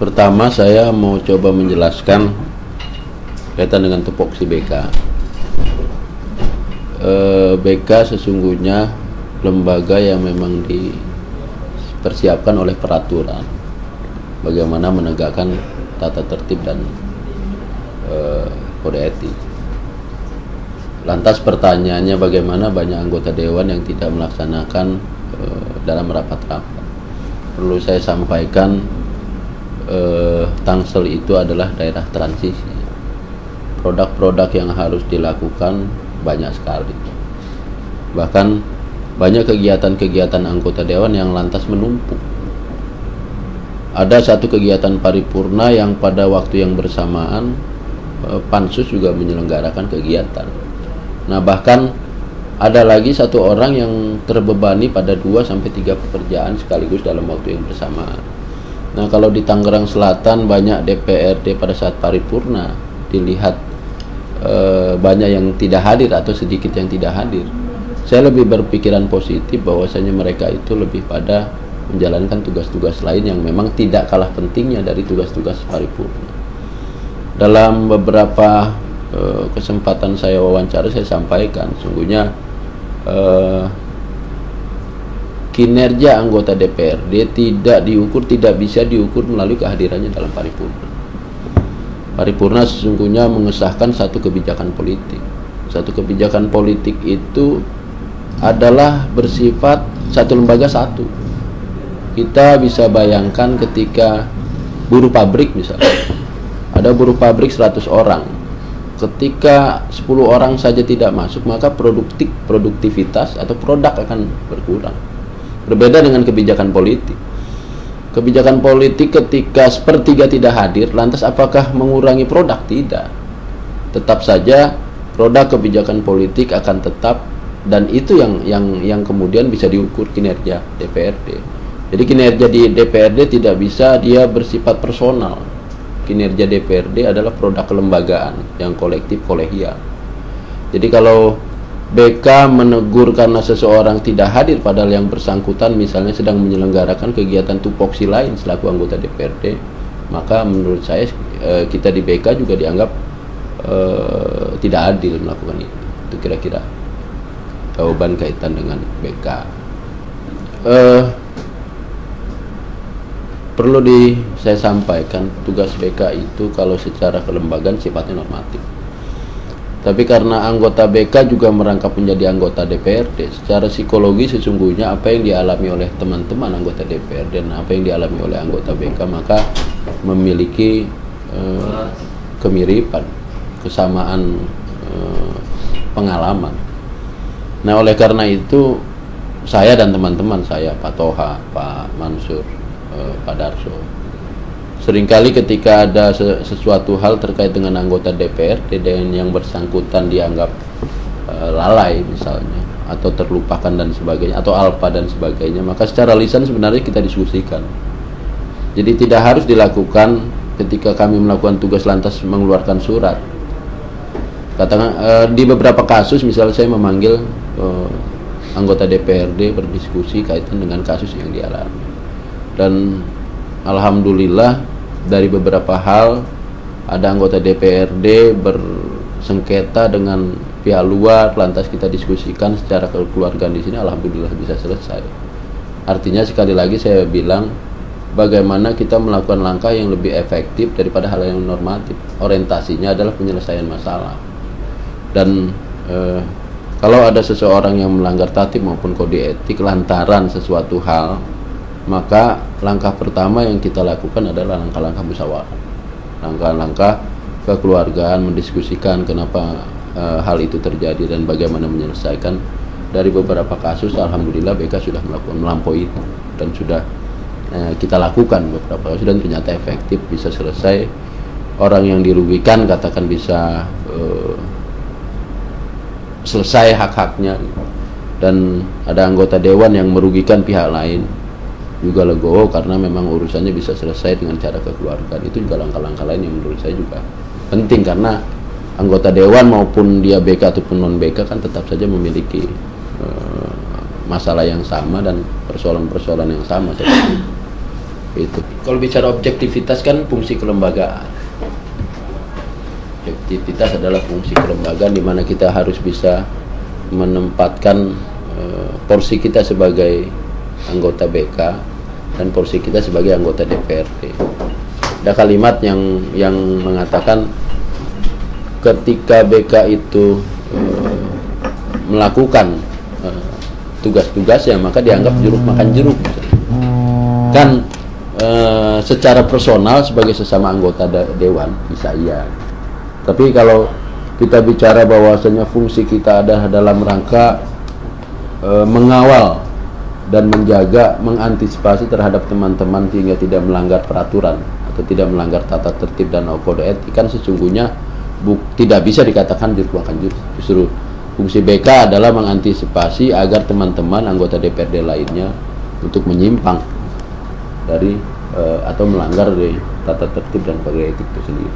Pertama saya mau coba menjelaskan kaitan dengan tupoksi BK. BK sesungguhnya lembaga yang memang dipersiapkan oleh peraturan bagaimana menegakkan tata tertib dan kode etik. Lantas pertanyaannya, bagaimana banyak anggota dewan yang tidak melaksanakan dalam rapat-rapat. Perlu saya sampaikan, Tangsel itu adalah daerah transisi. Produk-produk yang harus dilakukan banyak sekali. Bahkan banyak kegiatan-kegiatan anggota dewan yang lantas menumpuk. Ada satu kegiatan paripurna yang pada waktu yang bersamaan Pansus juga menyelenggarakan kegiatan. Nah, bahkan ada lagi satu orang yang terbebani pada 2-3 pekerjaan sekaligus dalam waktu yang bersamaan. Nah, kalau di Tangerang Selatan banyak DPRD pada saat paripurna dilihat banyak yang tidak hadir atau sedikit yang tidak hadir. Saya lebih berpikiran positif bahwasanya mereka itu lebih pada menjalankan tugas-tugas lain yang memang tidak kalah pentingnya dari tugas-tugas paripurna. Dalam beberapa kesempatan saya wawancara, saya sampaikan sungguhnya kinerja anggota DPRD tidak bisa diukur melalui kehadirannya dalam paripurna. Paripurna sesungguhnya mengesahkan satu kebijakan politik. Satu kebijakan politik itu adalah bersifat satu lembaga satu. Kita bisa bayangkan ketika buruh pabrik misalnya, ada buruh pabrik 100 orang. Ketika 10 orang saja tidak masuk, maka produktivitas atau produk akan berkurang. Berbeda dengan kebijakan politik. Kebijakan politik ketika sepertiga tidak hadir, lantas apakah mengurangi produk? Tidak. Tetap saja produk kebijakan politik akan tetap, dan itu yang kemudian bisa diukur kinerja DPRD. Jadi kinerja di DPRD tidak bisa dia bersifat personal. Kinerja DPRD adalah produk kelembagaan yang kolektif kolegial. Jadi kalau BK menegur karena seseorang tidak hadir padahal yang bersangkutan misalnya sedang menyelenggarakan kegiatan tupoksi lain selaku anggota DPRD, maka menurut saya kita di BK juga dianggap tidak adil melakukan itu. Itu kira-kira jawaban kaitan dengan BK. Perlu saya sampaikan, tugas BK itu kalau secara kelembagaan sifatnya normatif. Tapi karena anggota BK juga merangkap menjadi anggota DPRD, secara psikologi sesungguhnya apa yang dialami oleh teman-teman anggota DPRD dan apa yang dialami oleh anggota BK maka memiliki kemiripan, kesamaan pengalaman. Nah, oleh karena itu saya dan teman-teman saya, Pak Toha, Pak Mansur, Pak Darso, seringkali ketika ada sesuatu hal terkait dengan anggota DPRD dan yang bersangkutan dianggap lalai misalnya, atau terlupakan dan sebagainya, atau alpa dan sebagainya, maka secara lisan sebenarnya kita diskusikan. Jadi tidak harus dilakukan ketika kami melakukan tugas lantas mengeluarkan surat. Katakan di beberapa kasus misalnya saya memanggil anggota DPRD berdiskusi kaitan dengan kasus yang dialami, dan alhamdulillah dari beberapa hal ada anggota DPRD bersengketa dengan pihak luar, lantas kita diskusikan secara kekeluargaan di sini, alhamdulillah bisa selesai. Artinya sekali lagi saya bilang, bagaimana kita melakukan langkah yang lebih efektif daripada hal yang normatif. Orientasinya adalah penyelesaian masalah. Dan kalau ada seseorang yang melanggar tatib maupun kode etik lantaran sesuatu hal, maka langkah pertama yang kita lakukan adalah langkah-langkah musyawarah, langkah-langkah kekeluargaan, mendiskusikan kenapa hal itu terjadi dan bagaimana menyelesaikan. Dari beberapa kasus alhamdulillah BK sudah melampaui itu dan sudah kita lakukan beberapa kasus dan ternyata efektif, bisa selesai. Orang yang dirugikan katakan bisa selesai hak-haknya, dan ada anggota dewan yang merugikan pihak lain juga legowo karena memang urusannya bisa selesai dengan cara kekeluargaan. Itu juga langkah-langkah lain yang menurut saya juga penting, karena anggota dewan maupun dia BK ataupun non BK kan tetap saja memiliki masalah yang sama dan persoalan-persoalan yang sama. Itu. Kalau bicara objektivitas kan fungsi kelembagaan. Objektivitas adalah fungsi kelembagaan di mana kita harus bisa menempatkan porsi kita sebagai anggota BK dan porsi kita sebagai anggota DPRD. Ada kalimat yang mengatakan ketika BK itu melakukan tugas-tugasnya maka dianggap jeruk makan jeruk. Kan secara personal sebagai sesama anggota dewan bisa iya, tapi kalau kita bicara bahwasanya fungsi kita ada dalam rangka mengawal dan menjaga, mengantisipasi terhadap teman-teman sehingga tidak melanggar peraturan atau tidak melanggar tata tertib dan kode etik, kan sesungguhnya tidak bisa dikatakan jeruk makan jeruk. Justru fungsi BK adalah mengantisipasi agar teman-teman anggota DPRD lainnya untuk menyimpang dari atau melanggar dari tata tertib dan kode etik itu sendiri.